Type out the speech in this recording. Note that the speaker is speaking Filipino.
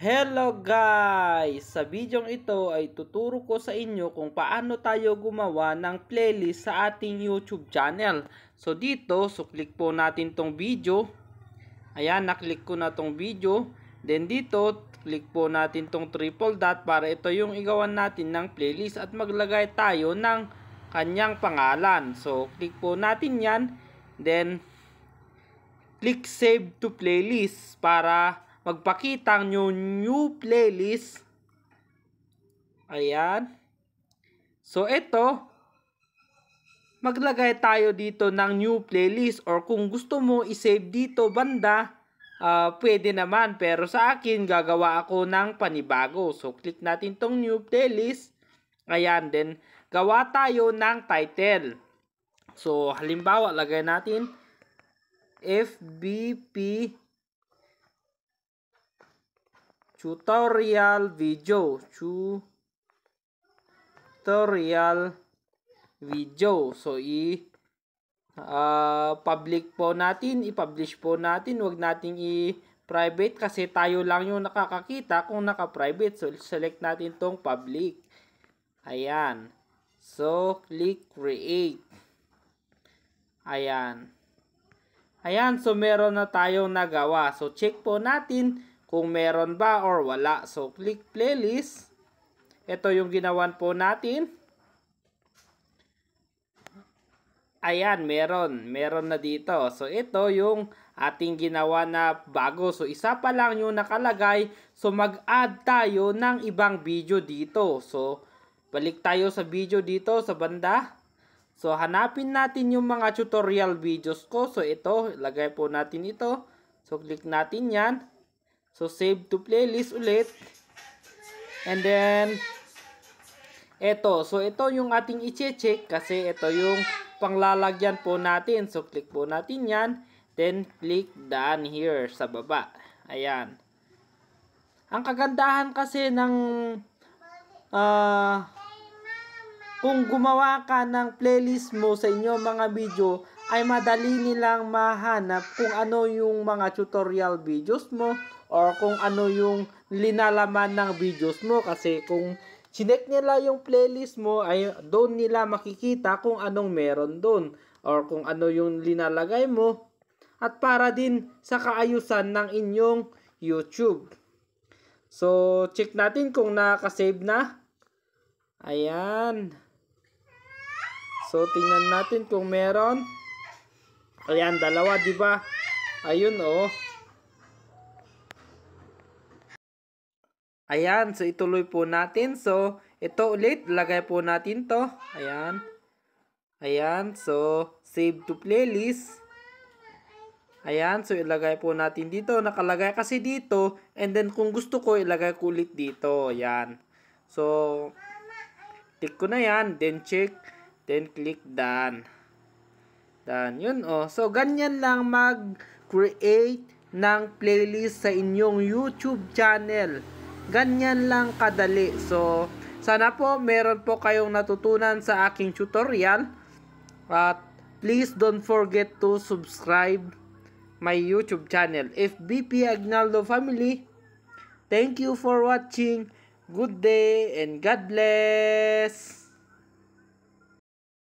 Hello guys! Sa videong ito ay tuturo ko sa inyo kung paano tayo gumawa ng playlist sa ating YouTube channel. So dito, click po natin tong video. Ayan, naklik ko na tong video. Then dito, click po natin tong triple dot para ito yung igawan natin ng playlist at maglagay tayo ng kanyang pangalan. So click po natin yan. Then click save to playlist para magpakita nyo new playlist. Ayan. So ito, maglagay tayo dito ng new playlist, or kung gusto mo isave dito banda, pwede naman, pero sa akin gagawa ako ng panibago. So click natin tong new playlist. Ayan, then gawa tayo ng title. So halimbawa, lagay natin FBP tutorial video. So public po natin, i-publish po natin, wag nating i-private kasi tayo lang yung nakakakita kung naka-private. So select natin tong public. Ayan. So click create. Ayan. Ayan, so meron na tayong nagawa. So check po natin kung meron ba or wala. So click playlist. Ito yung ginawan po natin. Ayan, meron na dito. So ito yung ating ginawa na bago. So isa pa lang yung nakalagay. So mag-add tayo ng ibang video dito. So balik tayo sa video dito sa banda. So hanapin natin yung mga tutorial videos ko. So ito, lagay po natin ito. So click natin yan. So save to playlist ulit. And then ito, so ito yung ating i-check kasi ito yung panglalagyan po natin. So click po natin yan. Then click done here sa baba. Ayan. Ang kagandahan kasi ng kung gumawa ka ng playlist mo sa inyo mga video, ay madali nilang mahanap kung ano yung mga tutorial videos mo or kung ano yung linalaman ng videos mo. Kasi kung chinek nila yung playlist mo, ay doon nila makikita kung anong meron doon or kung ano yung linalagay mo, at para din sa kaayusan ng inyong YouTube. So check natin kung nakasave na. Ayan. So tingnan natin kung meron. Ayan, dalawa, di ba? Ayun, oh. Ayan, so ituloy po natin. So ito ulit, lagay po natin to. Ayan. Ayan, so save to playlist. Ayan, so ilagay po natin dito. Nakalagay kasi dito. And then kung gusto ko, ilagay ko ulit dito. Ayan. So click ko na yan. Then check. Then click done. Done. Yun, oh. So ganyan lang mag-create ng playlist sa inyong YouTube channel. Ganyan lang kadali. So sana po meron po kayong natutunan sa aking tutorial. At please don't forget to subscribe my YouTube channel, FBP Agnaldo Family. Thank you for watching. Good day and God bless.